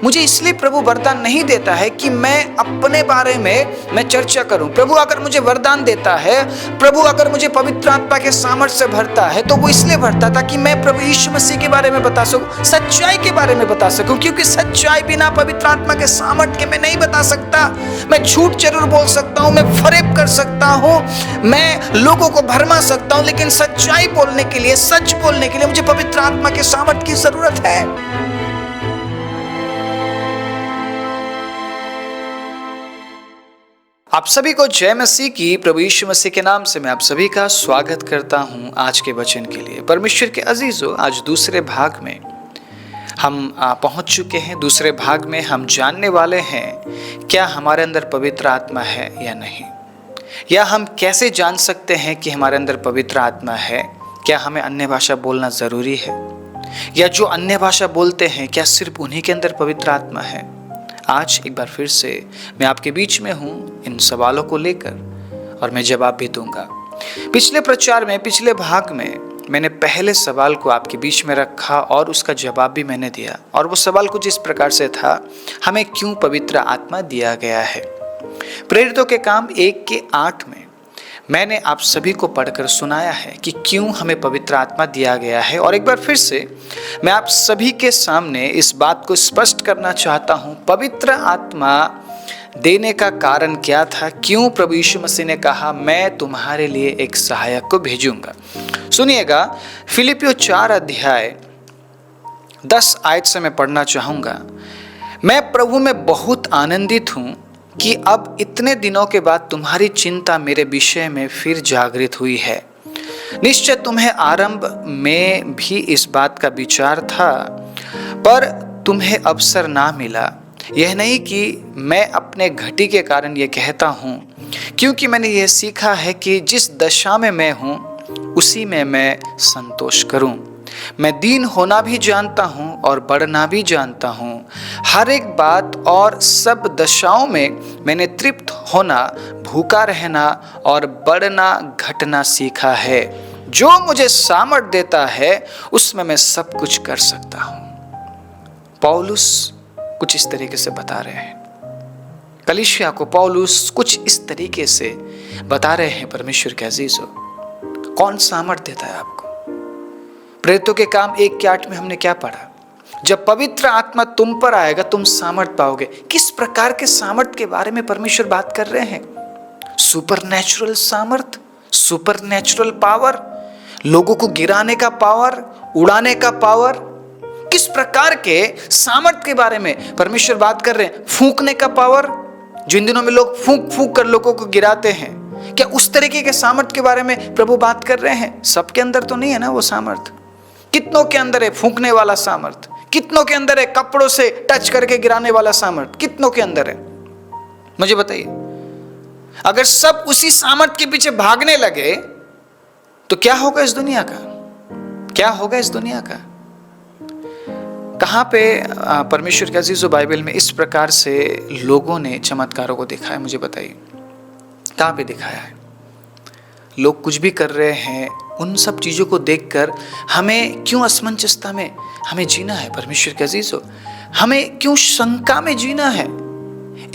मुझे इसलिए प्रभु वरदान नहीं देता है कि मैं अपने बारे में चर्चा करूं। प्रभु अगर मुझे वरदान देता है, प्रभु अगर मुझे पवित्र आत्मा के सामर्थ्य से भरता है, तो वो इसलिए भरता ताकि मैं प्रभु यीशु मसीह के बारे में बता सकूं, सच्चाई के बारे में बता सकूं। क्योंकि सच्चाई बिना पवित्र आत्मा के सामर्थ्य के मैं नहीं बता सकता। मैं झूठ जरूर बोल सकता हूं, मैं फरेब कर सकता हूं, मैं लोगों को भरमा सकता हूं, लेकिन सच्चाई बोलने के लिए, सच बोलने के लिए मुझे पवित्र आत्मा के सामर्थ्य की जरूरत है। आप सभी को जय मसीह की। प्रभु यीशु मसीह के नाम से मैं आप सभी का स्वागत करता हूं आज के वचन के लिए। परमेश्वर के अजीजों, आज दूसरे भाग में हम पहुंच चुके हैं। दूसरे भाग में हम जानने वाले हैं क्या हमारे अंदर पवित्र आत्मा है या नहीं, या हम कैसे जान सकते हैं कि हमारे अंदर पवित्र आत्मा है। क्या हमें अन्य भाषा बोलना ज़रूरी है, या जो अन्य भाषा बोलते हैं क्या सिर्फ उन्हीं के अंदर पवित्र आत्मा है। आज एक बार फिर से मैं आपके बीच में हूँ इन सवालों को लेकर, और मैं जवाब भी दूंगा। पिछले प्रचार में, पिछले भाग में मैंने पहले सवाल को आपके बीच में रखा और उसका जवाब भी मैंने दिया। और वो सवाल कुछ इस प्रकार से था, हमें क्यों पवित्र आत्मा दिया गया है। प्रेरितों के काम 1:8 में मैंने आप सभी को पढ़कर सुनाया है कि क्यों हमें पवित्र आत्मा दिया गया है। और एक बार फिर से मैं आप सभी के सामने इस बात को स्पष्ट करना चाहता हूं, पवित्र आत्मा देने का कारण क्या था, क्यों प्रभु यीशु मसीह ने कहा मैं तुम्हारे लिए एक सहायक को भेजूंगा। सुनिएगा, फिलिपियों 4:10 से मैं पढ़ना चाहूंगा। मैं प्रभु में बहुत आनंदित हूं कि अब इतने दिनों के बाद तुम्हारी चिंता मेरे विषय में फिर जागृत हुई है। निश्चय तुम्हें आरंभ में भी इस बात का विचार था, पर तुम्हें अवसर ना मिला। यह नहीं कि मैं अपने घटी के कारण यह कहता हूँ, क्योंकि मैंने यह सीखा है कि जिस दशा में मैं हूँ उसी में मैं संतोष करूँ। मैं दीन होना भी जानता हूँ और बढ़ना भी जानता हूँ। हर एक बात और सब दशाओं में मैंने तृप्त होना, भूखा रहना और बढ़ना घटना सीखा है। जो मुझे सामर्थ देता है उसमें मैं सब कुछ कर सकता हूँ। पौलुस कुछ इस तरीके से बता रहे हैं, कलीसिया को पौलुस कुछ इस तरीके से बता रहे हैं, परमेश्वर के अजीजों, कौन सामर्थ देता है आपको। प्रेरितों के काम 1:8 में हमने क्या पढ़ा, जब पवित्र आत्मा तुम पर आएगा तुम सामर्थ पाओगे। किस प्रकार के सामर्थ के बारे में परमेश्वर बात कर रहे हैं? सुपर नेचुरल सामर्थ, सुपर नेचुरल पावर, लोगों को गिराने का पावर, उड़ाने का पावर। किस प्रकार के सामर्थ के बारे में परमेश्वर बात कर रहे हैं? फूंकने का पावर, जो इन दिनों में लोग फूंक फूंक कर लोगों को गिराते हैं, क्या उस तरीके के सामर्थ के बारे में प्रभु बात कर रहे हैं? सबके अंदर तो नहीं है ना वो सामर्थ। कितनों के अंदर है फूंकने वाला सामर्थ, कितनों के अंदर है कपड़ों से टच करके गिराने वाला सामर्थ, कितनों के अंदर है? मुझे बताइए। अगर सब उसी सामर्थ के पीछे भागने लगे तो क्या होगा इस दुनिया का? क्या होगा इस दुनिया का? कहां पे परमेश्वर के अजीजों बाइबल में इस प्रकार से लोगों ने चमत्कारों को दिखाया? मुझे बताइए, कहां पे दिखाया है? लोग कुछ भी कर रहे हैं, उन सब चीज़ों को देखकर हमें क्यों असमंजसता में हमें जीना है? परमेश्वर के अजीजों, हमें क्यों शंका में जीना है?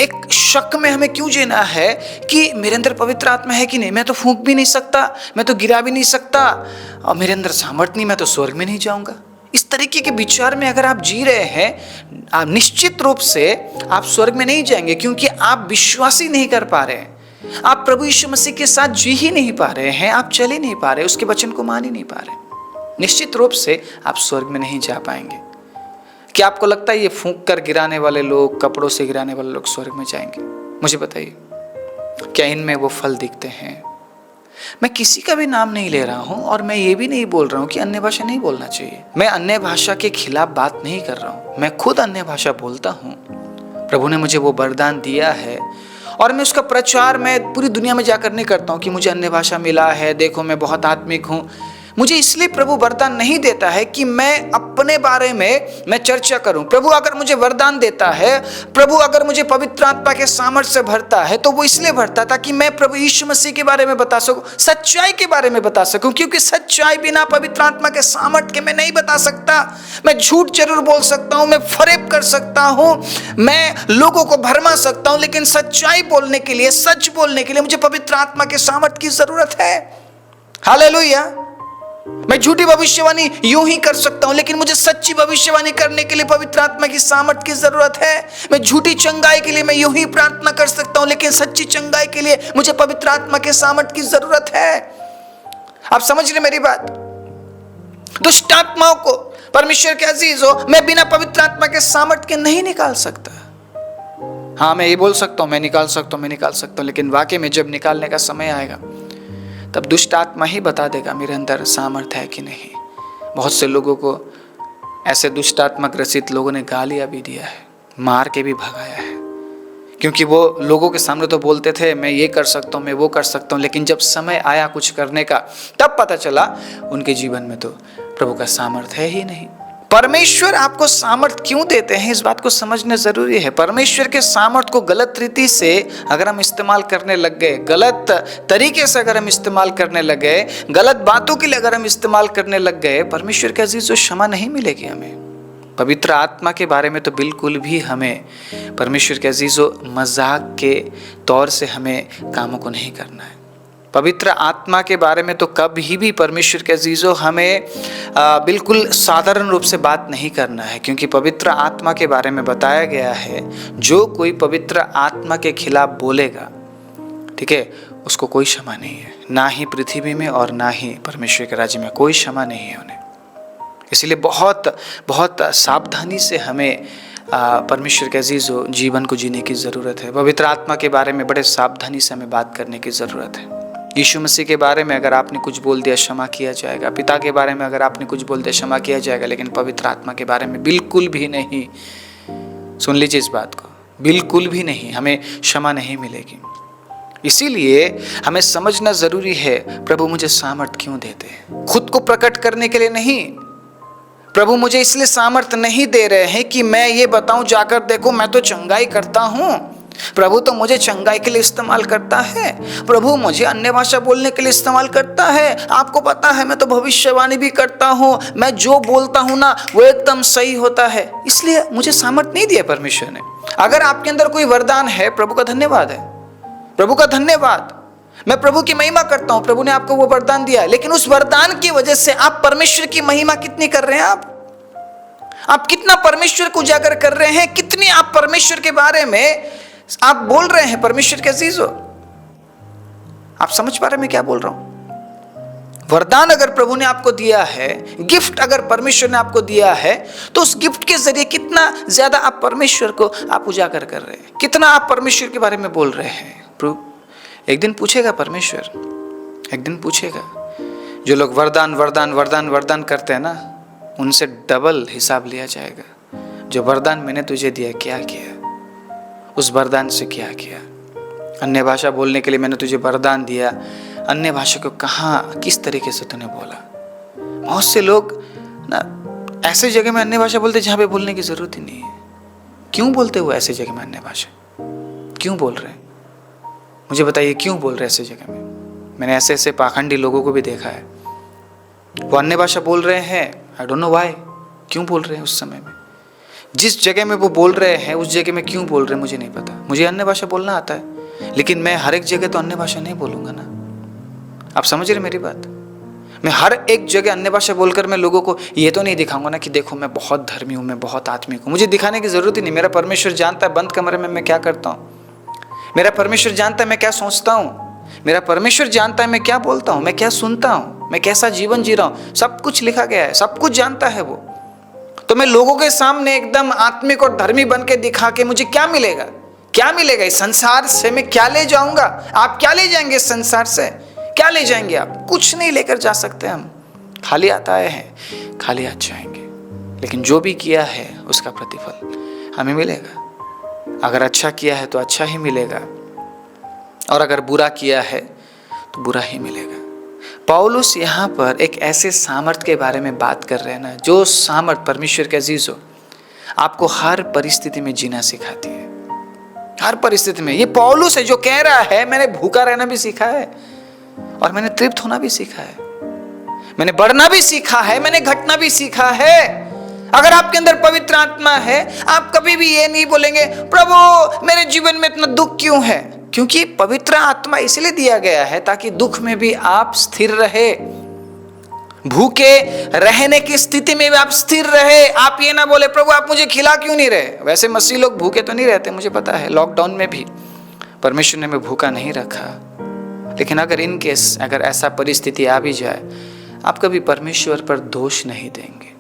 एक शक में हमें क्यों जीना है कि मेरे अंदर पवित्र आत्मा है कि नहीं? मैं तो फूंक भी नहीं सकता, मैं तो गिरा भी नहीं सकता, और मेरे अंदर सामर्थ्य नहीं, मैं तो स्वर्ग में नहीं जाऊंगा। इस तरीके के विचार में अगर आप जी रहे हैं, आप निश्चित रूप से आप स्वर्ग में नहीं जाएंगे, क्योंकि आप विश्वास ही नहीं कर पा रहे हैं। आप प्रभु यीशु मसीह के साथ जी ही नहीं पा रहे हैं, आप चल ही नहीं पा रहे, उसके वचन को मान ही नहीं पा रहे। निश्चित रूप से आप स्वर्ग में नहीं जा पाएंगे। क्या आपको लगता है ये फूंक कर गिराने वाले लोग, कपड़ों से गिराने वाले लोग स्वर्ग में जाएंगे? मुझे बताइए, क्या इनमें वो फल दिखते हैं? मैं किसी का भी नाम नहीं ले रहा हूं, और मैं ये भी नहीं बोल रहा हूं कि अन्य भाषा नहीं बोलना चाहिए। मैं अन्य भाषा के खिलाफ बात नहीं कर रहा हूं, मैं खुद अन्य भाषा बोलता हूं। प्रभु ने मुझे वो वरदान दिया है, और मैं उसका प्रचार मैं पूरी दुनिया में जाकर नहीं करता हूँ कि मुझे अन्य भाषा मिला है, देखो मैं बहुत आत्मिक हूँ। मुझे इसलिए प्रभु वरदान नहीं देता है कि मैं अपने बारे में मैं चर्चा करूं। प्रभु अगर मुझे वरदान देता है, प्रभु अगर मुझे पवित्र आत्मा के सामर्थ्य से भरता है, तो वो इसलिए भरता ताकि मैं प्रभु यीशु मसीह के बारे में बता सकूं, सच्चाई के बारे में बता सकूं। क्योंकि सच्चाई बिना पवित्र आत्मा के सामर्थ्य के मैं नहीं बता सकता। मैं झूठ जरूर बोल सकता हूं, मैं फरेब कर सकता हूं, मैं लोगों को भरमा सकता हूं, लेकिन सच्चाई बोलने के लिए, सच बोलने के लिए मुझे पवित्र आत्मा के सामर्थ्य की जरूरत है। हालेलुया। मैं झूठी भविष्यवाणी यूं ही कर सकता हूं, लेकिन मुझे सच्ची भविष्यवाणी करने के लिए पवित्र आत्मा की सामर्थ्य की जरूरत है। मैं झूठी चंगाई के लिए मैं यूं ही प्रार्थना कर सकता हूं, लेकिन सच्ची चंगाई के लिए मुझे पवित्र आत्मा के सामर्थ्य की जरूरत है। आप समझ रहे मेरी बात? दुष्ट आत्माओं को परमेश्वर के अजीजों, मैं बिना पवित्र आत्मा के सामर्थ्य के नहीं निकाल सकता। हाँ, मैं ये बोल सकता हूं मैं निकाल सकता हूं, लेकिन वाकई में जब निकालने का समय आएगा तब दुष्ट आत्मा ही बता देगा मेरे अंदर सामर्थ्य है कि नहीं। बहुत से लोगों को ऐसे दुष्ट आत्मा ग्रसित लोगों ने गालियां भी दिया है, मार के भी भगाया है, क्योंकि वो लोगों के सामने तो बोलते थे मैं ये कर सकता हूँ, मैं वो कर सकता हूँ, लेकिन जब समय आया कुछ करने का तब पता चला उनके जीवन में तो प्रभु का सामर्थ्य है ही नहीं। परमेश्वर आपको सामर्थ्य क्यों देते हैं, इस बात को समझना जरूरी है। परमेश्वर के सामर्थ्य को गलत रीति से अगर हम इस्तेमाल करने लग गए, गलत तरीके से अगर हम इस्तेमाल करने लग गए, गलत बातों के लिए अगर हम इस्तेमाल करने लग गए, परमेश्वर के अजीज क्षमा नहीं मिलेगी हमें। पवित्र आत्मा के बारे में तो बिल्कुल भी हमें परमेश्वर के अजीजों मजाक के तौर से हमें कामों को नहीं करना है। पवित्र आत्मा के बारे में तो कभी भी परमेश्वर के अजीजों हमें बिल्कुल साधारण रूप से बात नहीं करना है, क्योंकि पवित्र आत्मा के बारे में बताया गया है जो कोई पवित्र आत्मा के खिलाफ बोलेगा, ठीक है, उसको कोई क्षमा नहीं है, ना ही पृथ्वी में और ना ही परमेश्वर के राज्य में कोई क्षमा नहीं है उन्हें। इसलिए बहुत बहुत सावधानी से हमें परमेश्वर के अजीजों जीवन को जीने की ज़रूरत है। पवित्र आत्मा के बारे में बड़े सावधानी से हमें बात करने की ज़रूरत है। यीशु मसीह के बारे में अगर आपने कुछ बोल दिया क्षमा किया जाएगा, पिता के बारे में अगर आपने कुछ बोल दिया क्षमा किया जाएगा, लेकिन पवित्र आत्मा के बारे में बिल्कुल भी नहीं। सुन लीजिए इस बात को, बिल्कुल भी नहीं, हमें क्षमा नहीं मिलेगी। इसीलिए हमें समझना जरूरी है प्रभु मुझे सामर्थ्य क्यों देते हैं, खुद को प्रकट करने के लिए नहीं। प्रभु मुझे इसलिए सामर्थ्य नहीं दे रहे हैं कि मैं ये बताऊं जाकर देखो मैं तो चंगाई करता हूं, प्रभु तो मुझे चंगाई के लिए इस्तेमाल करता है, प्रभु मुझे अन्य भाषा बोलने के लिए इस्तेमाल करता है। आपको पता है मैं तो भविष्यवाणी भी करता हूँ, मैं जो बोलता हूँ ना वो एकदम सही होता है, इसलिए मुझे सामर्थ्य नहीं दिया परमेश्वर ने। अगर आपके अंदर कोई वरदान है, प्रभु का धन्यवाद है, प्रभु का धन्यवाद, मैं प्रभु की महिमा करता हूँ, प्रभु ने आपको वो वरदान दिया है, लेकिन उस वरदान की वजह से आप परमेश्वर की महिमा कितनी कर रहे हैं, आप कितना परमेश्वर को उजागर कर रहे हैं, कितनी आप परमेश्वर के बारे में आप बोल रहे हैं। परमेश्वर के अजीजों, आप समझ पा रहे हैं मैं क्या बोल रहा हूं? वरदान अगर प्रभु ने आपको दिया है, गिफ्ट अगर परमेश्वर ने आपको दिया है, तो उस गिफ्ट के जरिए कितना ज्यादा आप परमेश्वर को आप उजागर कर रहे हैं, कितना आप परमेश्वर के बारे में बोल रहे हैं। प्रभु एक दिन पूछेगा, परमेश्वर एक दिन पूछेगा। जो लोग वरदान वरदान वरदान वरदान करते हैं ना, उनसे डबल हिसाब लिया जाएगा। जो वरदान मैंने तुझे दिया, क्या किया, उस वरदान से क्या किया। अन्य भाषा बोलने के लिए मैंने तुझे वरदान दिया, अन्य भाषा को कहाँ किस तरीके से तूने बोला। बहुत से लोग ना ऐसे जगह में अन्य भाषा बोलते जहाँ पे बोलने की जरूरत ही नहीं है। क्यों बोलते हो ऐसे जगह में अन्य भाषा, क्यों बोल रहे हैं? मुझे बताइए क्यों बोल रहे हैं ऐसे जगह में। मैंने ऐसे ऐसे पाखंडी लोगों को भी देखा है, वो अन्य भाषा बोल रहे हैं, आई डोंट नो व्हाई, क्यों बोल रहे हैं उस समय में। जिस जगह में वो बोल रहे हैं उस जगह में क्यों बोल रहे हैं मुझे नहीं पता। मुझे अन्य भाषा बोलना आता है, लेकिन मैं हर एक जगह तो अन्य भाषा नहीं बोलूंगा ना। आप समझ रहे मेरी बात? मैं हर एक जगह अन्य भाषा बोलकर मैं लोगों को ये तो नहीं दिखाऊंगा ना कि देखो मैं बहुत धर्मी हूँ, मैं बहुत आत्मिक हूँ। मुझे दिखाने की जरूरत ही नहीं। मेरा परमेश्वर जानता है बंद कमरे में मैं क्या करता हूँ, मेरा परमेश्वर जानता है मैं क्या सोचता हूँ, मेरा परमेश्वर जानता है मैं क्या बोलता हूँ, मैं क्या सुनता हूँ, मैं कैसा जीवन जी रहा हूँ। सब कुछ लिखा गया है, सब कुछ जानता है वो। तो मैं लोगों के सामने एकदम आत्मिक और धर्मी बन के दिखा के मुझे क्या मिलेगा, क्या मिलेगा इस संसार से? मैं क्या ले जाऊंगा? आप क्या ले जाएंगे इस संसार से? क्या ले जाएंगे आप? कुछ नहीं लेकर जा सकते हम। खाली हाथ आए हैं, खाली हाथ जाएंगे। लेकिन जो भी किया है उसका प्रतिफल हमें मिलेगा। अगर अच्छा किया है तो अच्छा ही मिलेगा, और अगर बुरा किया है तो बुरा ही मिलेगा। पौलुस यहाँ पर एक ऐसे सामर्थ के बारे में बात कर रहे हैं ना, जो सामर्थ परमेश्वर के अजीजों आपको हर परिस्थिति में जीना सिखाती है। हर परिस्थिति में। ये पौलुस है जो कह रहा है मैंने भूखा रहना भी सीखा है और मैंने तृप्त होना भी सीखा है, मैंने बढ़ना भी सीखा है, मैंने घटना भी सीखा है। अगर आपके अंदर पवित्र आत्मा है, आप कभी भी ये नहीं बोलेंगे प्रभु मेरे जीवन में इतना दुख क्यों है, क्योंकि पवित्र आत्मा इसलिए दिया गया है ताकि दुख में भी आप स्थिर रहे, भूखे रहने की स्थिति में भी आप स्थिर रहे। आप ये ना बोले प्रभु आप मुझे खिला क्यों नहीं रहे। वैसे मसीह लोग भूखे तो नहीं रहते, मुझे पता है। लॉकडाउन में भी परमेश्वर ने हमें भूखा नहीं रखा। लेकिन अगर इन केस अगर ऐसा परिस्थिति आ भी जाए, आप कभी परमेश्वर पर दोष नहीं देंगे,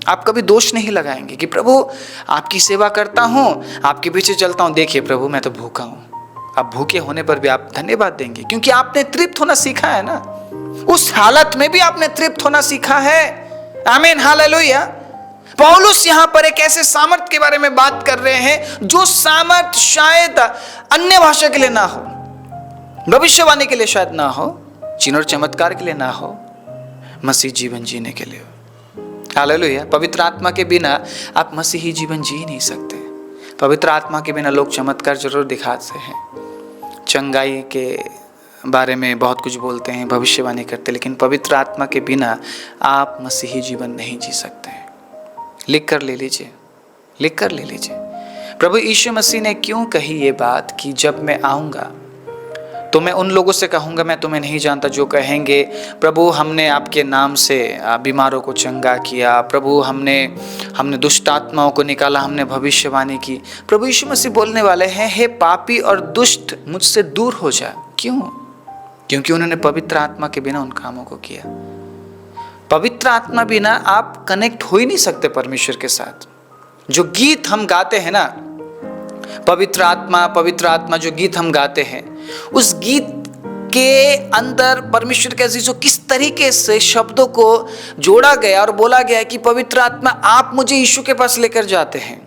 आप कभी दोष नहीं लगाएंगे कि प्रभु आपकी सेवा करता हूं, आपके पीछे चलता हूं, देखिए प्रभु मैं तो भूखा हूं। आप भूखे होने पर भी आप धन्यवाद देंगे, क्योंकि आपने तृप्त होना सीखा है ना। उस हालत में भी आपने तृप्त होना सीखा है। आमीन, हालेलुया। पौलुस यहाँ पर एक ऐसे सामर्थ के बारे में बात कर रहे हैं जो सामर्थ शायद अन्य भाषा के लिए ना हो, भविष्यवाणी के लिए शायद ना हो, चिन्ह और चमत्कार के लिए ना हो, मसीह जीवन जीने के लिए। हालेलुया। पवित्र आत्मा के बिना आप मसीही जीवन जी नहीं सकते। पवित्र आत्मा के बिना लोग चमत्कार जरूर दिखाते हैं, चंगाई के बारे में बहुत कुछ बोलते हैं, भविष्यवाणी करते, लेकिन पवित्र आत्मा के बिना आप मसीही जीवन नहीं जी सकते। लिख कर ले लीजिए, लिख कर ले लीजिए। प्रभु यीशु मसीह ने क्यों कही ये बात कि जब मैं आऊँगा तो मैं उन लोगों से कहूँगा मैं तुम्हें नहीं जानता, जो कहेंगे प्रभु हमने आपके नाम से बीमारों को चंगा किया, प्रभु हमने दुष्ट आत्माओं को निकाला, हमने भविष्यवाणी की। प्रभु यीशु मसीह बोलने वाले हैं हे पापी और दुष्ट मुझसे दूर हो जा। क्यों? क्योंकि उन्होंने पवित्र आत्मा के बिना उन कामों को किया। पवित्र आत्मा बिना आप कनेक्ट हो ही नहीं सकते परमेश्वर के साथ। जो गीत हम गाते हैं ना, पवित्र आत्मा जो गीत हम गाते हैं, उस गीत के अंदर परमेश्वर के अजीजों किस तरीके से शब्दों को जोड़ा गया और बोला गया है कि पवित्र आत्मा आप मुझे यीशु के पास लेकर जाते हैं,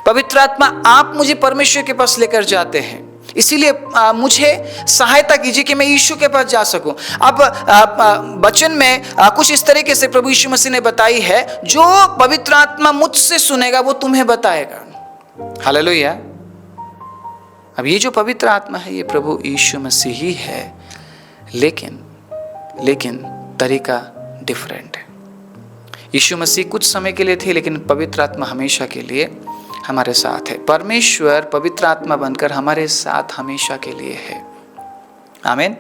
पवित्र आत्मा आप मुझे परमेश्वर के पास लेकर जाते हैं। इसीलिए मुझे सहायता कीजिए कि मैं यीशु के पास जा सकूं। अब वचन में कुछ इस तरीके से प्रभु यीशु मसीह ने बताई है, जो पवित्र आत्मा मुझसे सुनेगा वो तुम्हें बताएगा। हालेलुया। अब ये जो पवित्र आत्मा है ये प्रभु यीशु मसीह ही है, लेकिन तरीका डिफरेंट है। यीशु मसीह कुछ समय के लिए थे, लेकिन पवित्र आत्मा हमेशा के लिए हमारे साथ है। परमेश्वर पवित्र आत्मा बनकर हमारे साथ हमेशा के लिए है। आमीन।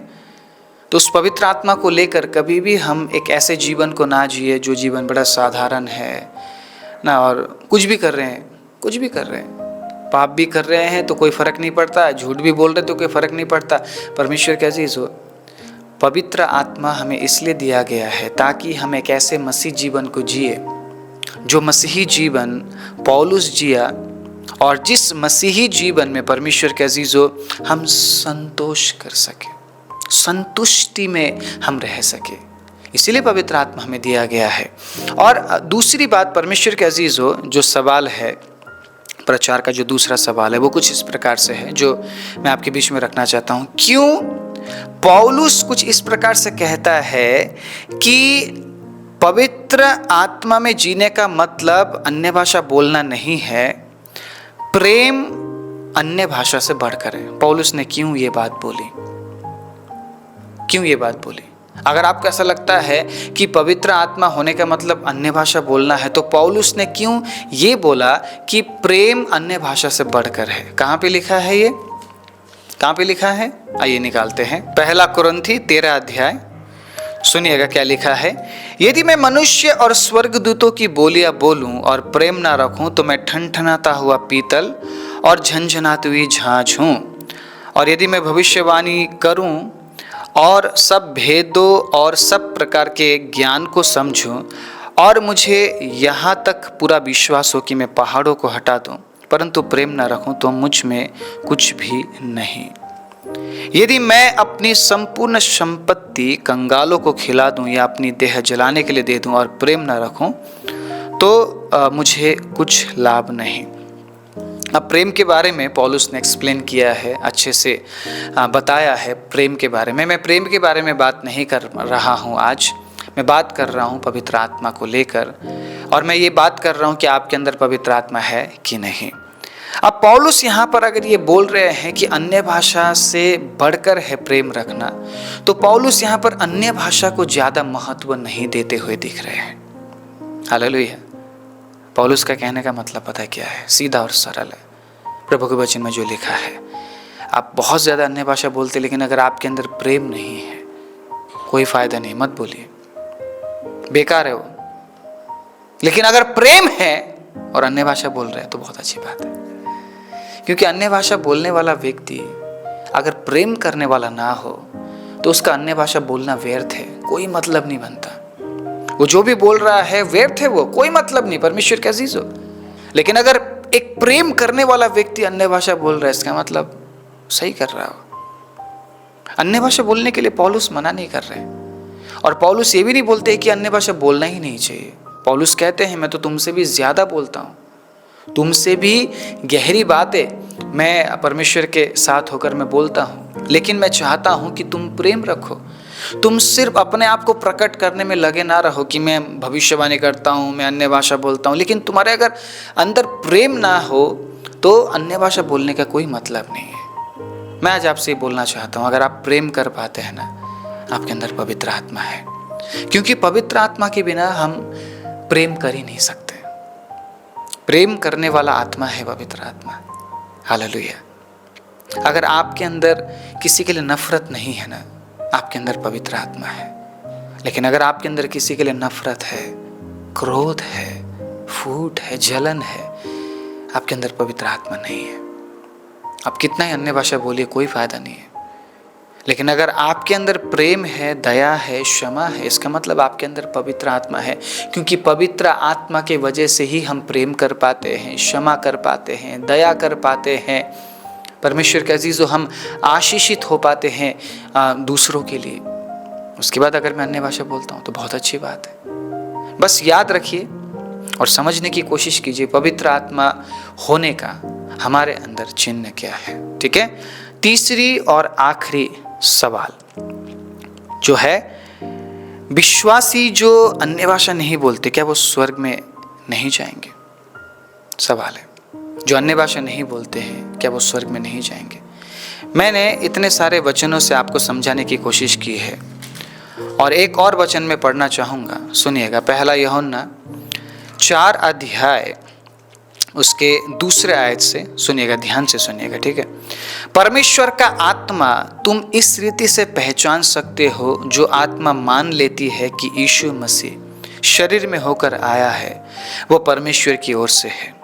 तो उस पवित्र आत्मा को लेकर कभी भी हम एक ऐसे जीवन को ना जिए जो जीवन बड़ा साधारण है ना, और कुछ भी कर रहे हैं, पाप भी कर रहे हैं तो कोई फर्क नहीं पड़ता, झूठ भी बोल रहे तो कोई फर्क नहीं पड़ता। परमेश्वर के अजीज हो, पवित्र आत्मा हमें इसलिए दिया गया है ताकि हम एक ऐसे मसीह जीवन को जिए जो मसीही जीवन पौलुस जिया, और जिस मसीही जीवन में परमेश्वर के अजीजों हम संतोष कर सके, संतुष्टि में हम रह सके। इसीलिए पवित्र आत्मा हमें दिया गया है। और दूसरी बात परमेश्वर के अजीजों, जो सवाल है प्रचार का, जो दूसरा सवाल है वो कुछ इस प्रकार से है, जो मैं आपके बीच में रखना चाहता हूँ। क्यों पौलुस कुछ इस प्रकार से कहता है कि पवित्र आत्मा में जीने का मतलब अन्य भाषा बोलना नहीं है, प्रेम अन्य भाषा से बढ़कर है। पौलुस ने क्यों ये बात बोली? अगर आपको ऐसा लगता है कि पवित्र आत्मा होने का मतलब अन्य भाषा बोलना है, तो पौलुस ने क्यों ये बोला कि प्रेम अन्य भाषा से बढ़कर है? कहाँ पे लिखा है ये? कहाँ पे लिखा है? आइए निकालते हैं। 1 कुरिन्थी 13 अध्याय, सुनिएगा क्या लिखा है। यदि मैं मनुष्य और स्वर्गदूतों की बोलियां बोलूं और प्रेम ना रखूं तो मैं ठनठनाता हुआ पीतल और झनझनाती हुई झांझ हूं। और यदि मैं भविष्यवाणी करूं और सब भेदों और सब प्रकार के ज्ञान को समझूं, और मुझे यहाँ तक पूरा विश्वास हो कि मैं पहाड़ों को हटा दूं, परंतु प्रेम ना रखूं तो मुझ में कुछ भी नहीं। यदि मैं अपनी संपूर्ण संपत्ति कंगालों को खिला दूं या अपनी देह जलाने के लिए दे दूं और प्रेम न रखूं तो मुझे कुछ लाभ नहीं। अब प्रेम के बारे में पौलुस ने एक्सप्लेन किया है, अच्छे से बताया है प्रेम के बारे में। मैं प्रेम के बारे में बात नहीं कर रहा हूँ आज, मैं बात कर रहा हूँ पवित्र आत्मा को लेकर, और मैं ये बात कर रहा हूँ कि आपके अंदर पवित्र आत्मा है कि नहीं। अब पौलुस यहाँ पर अगर ये बोल रहे हैं कि अन्य भाषा से बढ़कर है प्रेम रखना, तो पौलुस यहाँ पर अन्य भाषा को ज़्यादा महत्व नहीं देते हुए दिख रहे हैं। हालेलुया। पौलुस का कहने का मतलब पता है क्या है? सीधा और सरल है। प्रभु के वचन में जो लिखा है, आप बहुत ज़्यादा अन्य भाषा बोलते, लेकिन अगर आपके अंदर प्रेम नहीं है, कोई फायदा नहीं, मत बोलिए, बेकार है वो। लेकिन अगर प्रेम है और अन्य भाषा बोल रहे हैं तो बहुत अच्छी बात है, क्योंकि अन्य भाषा बोलने वाला व्यक्ति अगर प्रेम करने वाला ना हो तो उसका अन्य भाषा बोलना व्यर्थ है, कोई मतलब नहीं बनता। वो जो भी बोल रहा है व्यर्थ है, वो कोई मतलब नहीं, परमेश्वर के अजीज हो। लेकिन अगर एक प्रेम करने वाला व्यक्ति अन्य भाषा बोल रहा है, इसका मतलब सही कर रहा हो। अन्य भाषा बोलने के लिए पौलुस मना नहीं कर रहे हैं, और पौलुस ये भी नहीं बोलते कि अन्य भाषा बोलना ही नहीं चाहिए। पौलुस कहते हैं मैं तो तुमसे भी ज्यादा बोलता हूँ, तुमसे भी गहरी बातें मैं परमेश्वर के साथ होकर मैं बोलता हूँ, लेकिन मैं चाहता हूँ कि तुम प्रेम रखो। तुम सिर्फ अपने आप को प्रकट करने में लगे ना रहो कि मैं भविष्यवाणी करता हूँ, मैं अन्य भाषा बोलता हूँ, लेकिन तुम्हारे अगर अंदर प्रेम ना हो तो अन्य भाषा बोलने का कोई मतलब नहीं है। मैं आज आपसे बोलना चाहता हूँ, अगर आप प्रेम कर पाते हैं ना, आपके अंदर पवित्र आत्मा है, क्योंकि पवित्र आत्मा के बिना हम प्रेम कर ही नहीं सकते। प्रेम करने वाला आत्मा है पवित्र आत्मा। हालेलुया। अगर आपके अंदर किसी के लिए नफरत नहीं है ना, आपके अंदर पवित्र आत्मा है। लेकिन अगर आपके अंदर किसी के लिए नफरत है, क्रोध है, फूट है, जलन है, आपके अंदर पवित्र आत्मा नहीं है। आप कितना ही अन्य भाषा बोलिए, कोई फायदा नहीं है। लेकिन अगर आपके अंदर प्रेम है, दया है, क्षमा है, इसका मतलब आपके अंदर पवित्र आत्मा है, क्योंकि पवित्र आत्मा के वजह से ही हम प्रेम कर पाते हैं, क्षमा कर पाते हैं, दया कर पाते हैं। परमेश्वर के अजीज़ों, हम आशीषित हो पाते हैं दूसरों के लिए। उसके बाद अगर मैं अन्य भाषा बोलता हूँ तो बहुत अच्छी बात है। बस याद रखिए और समझने की कोशिश कीजिए पवित्र आत्मा होने का हमारे अंदर चिन्ह क्या है। ठीक है, तीसरी और आखिरी सवाल जो है, विश्वासी जो अन्य भाषा नहीं बोलते, क्या वो स्वर्ग में नहीं जाएंगे? सवाल है, जो अन्य भाषा नहीं बोलते हैं क्या वो स्वर्ग में नहीं जाएंगे? मैंने इतने सारे वचनों से आपको समझाने की कोशिश की है, और एक और वचन में पढ़ना चाहूँगा, सुनिएगा। पहला यूहन्ना 4 अध्याय उसके 2 आयत से सुनिएगा, ध्यान से सुनिएगा। ठीक है, परमेश्वर का आत्मा तुम इस रीति से पहचान सकते हो, जो आत्मा मान लेती है कि यीशु मसीह शरीर में होकर आया है वो परमेश्वर की ओर से है,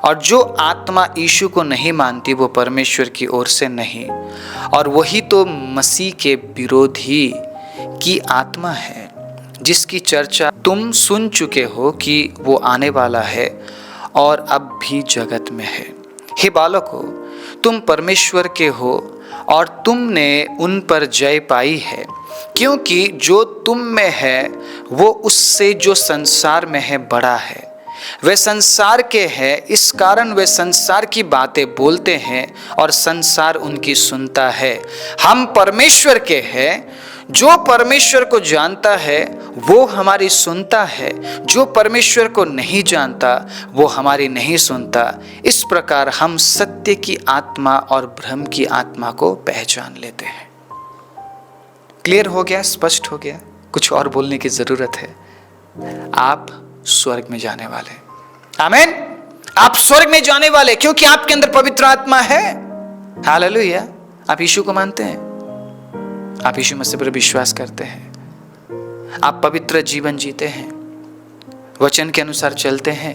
और जो आत्मा यीशु को नहीं मानती वो परमेश्वर की ओर से नहीं, और वही तो मसीह के विरोधी की आत्मा है, जिसकी चर्चा तुम सुन चुके हो कि वो आने वाला है और अब भी जगत में है। हे बालकों, तुम परमेश्वर के हो और तुमने उन पर जय पाई है, क्योंकि जो तुम में है वो उससे जो संसार में है बड़ा है। वे संसार के हैं, इस कारण वे संसार की बातें बोलते हैं और संसार उनकी सुनता है। हम परमेश्वर के हैं, जो परमेश्वर को जानता है वो हमारी सुनता है, जो परमेश्वर को नहीं जानता वो हमारी नहीं सुनता। इस प्रकार हम सत्य की आत्मा और भ्रम की आत्मा को पहचान लेते हैं। क्लियर हो गया? स्पष्ट हो गया? कुछ और बोलने की जरूरत है? आप स्वर्ग में जाने वाले। आमीन। आप स्वर्ग में जाने वाले, क्योंकि आपके अंदर पवित्र आत्मा है। हालेलुया। आप यीशु को मानते हैं, आप यीशु मसीह पर विश्वास करते हैं, आप पवित्र जीवन जीते हैं, वचन के अनुसार चलते हैं,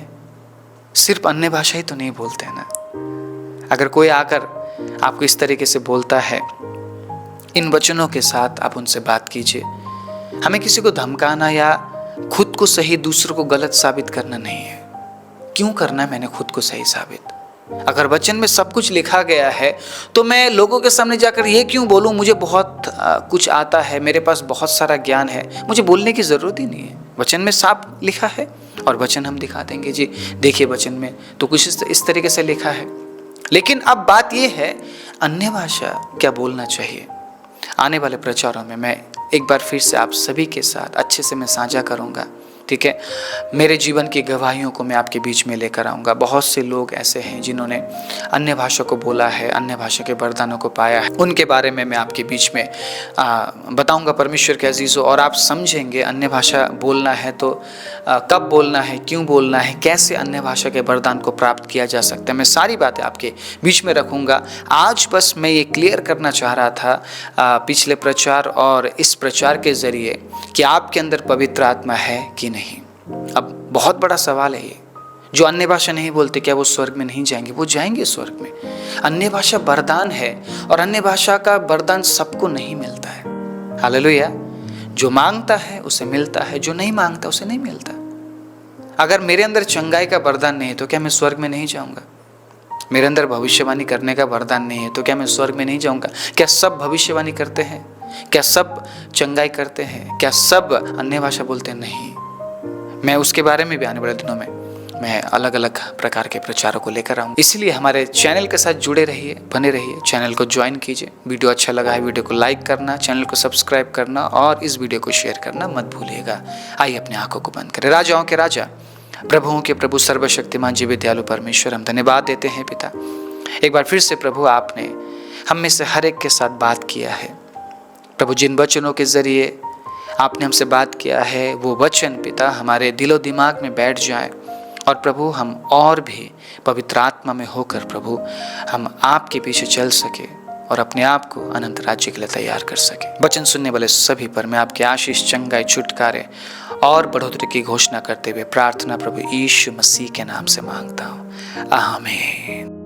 सिर्फ अन्य भाषा ही तो नहीं बोलते हैं ना। अगर कोई आकर आपको इस तरीके से बोलता है, इन वचनों के साथ आप उनसे बात कीजिए। हमें किसी को धमकाना या खुद को सही, दूसरों को गलत साबित करना नहीं है। क्यों करना है मैंने खुद को सही साबित? अगर वचन में सब कुछ लिखा गया है तो मैं लोगों के सामने जाकर ये क्यों बोलूं? मुझे बहुत कुछ आता है, मेरे पास बहुत सारा ज्ञान है, मुझे बोलने की ज़रूरत ही नहीं है। वचन में साफ लिखा है और वचन हम दिखा देंगे। जी देखिए, वचन में तो कुछ इस तरीके से लिखा है। लेकिन अब बात यह है, अन्य भाषा क्या बोलना चाहिए? आने वाले प्रचारों में मैं एक बार फिर से आप सभी के साथ अच्छे से मैं साझा करूंगा, ठीक है। मेरे जीवन की गवाहियों को मैं आपके बीच में लेकर आऊँगा। बहुत से लोग ऐसे हैं जिन्होंने अन्य भाषा को बोला है, अन्य भाषा के वरदानों को पाया है, उनके बारे में मैं आपके बीच में बताऊँगा परमेश्वर के अजीज़ों। और आप समझेंगे अन्य भाषा बोलना है तो कब बोलना है, क्यों बोलना है, कैसे अन्य भाषा के वरदान को प्राप्त किया जा सकता है। मैं सारी बातें आपके बीच में रखूँगा। आज बस मैं ये क्लियर करना चाह रहा था पिछले प्रचार और इस प्रचार के ज़रिए कि आपके अंदर पवित्र आत्मा है कि नहीं। अब बहुत बड़ा सवाल है ये। जो अन्य भाषा नहीं बोलते, क्या वो स्वर्ग में नहीं जाएंगे? वो जाएंगे स्वर्ग में। अन्य भाषा वरदान है और अन्य भाषा का वरदान सबको नहीं मिलता है। हालेलुया। जो मांगता है उसे मिलता है, जो नहीं मांगता उसे नहीं मिलता। अगर मेरे अंदर चंगाई का वरदान नहीं है तो क्या मैं स्वर्ग में नहीं जाऊंगा? मेरे अंदर भविष्यवाणी करने का वरदान नहीं है तो क्या मैं स्वर्ग में नहीं जाऊंगा? क्या सब भविष्यवाणी करते हैं? क्या सब चंगाई करते हैं? क्या सब अन्य भाषा बोलते हैं? नहीं। मैं उसके बारे में भी आने वाले दिनों में मैं अलग अलग प्रकार के प्रचारों को लेकर आऊँगा। इसलिए हमारे चैनल के साथ जुड़े रहिए, बने रहिए, चैनल को ज्वाइन कीजिए। वीडियो अच्छा लगा है वीडियो को लाइक करना, चैनल को सब्सक्राइब करना और इस वीडियो को शेयर करना मत भूलिएगा। आइए अपनी आंखों को बंद करें। राजाओं के राजा, प्रभुओं के प्रभु, सर्वशक्तिमान जीवित दयालु परमेश्वर, हम धन्यवाद देते हैं पिता। एक बार फिर से प्रभु आपने हम में से हर एक के साथ बात किया है प्रभु। जिन वचनों के जरिए आपने हमसे बात किया है वो वचन पिता हमारे दिलो दिमाग में बैठ जाए और प्रभु हम और भी पवित्र आत्मा में होकर प्रभु हम आपके पीछे चल सके और अपने आप को अनंत राज्य के लिए तैयार कर सके। वचन सुनने वाले सभी पर मैं आपके आशीष, चंगाई, छुटकारे और बढ़ोतरी की घोषणा करते हुए प्रार्थना प्रभु यीशु मसीह के नाम से मांगता हूँ। आमीन।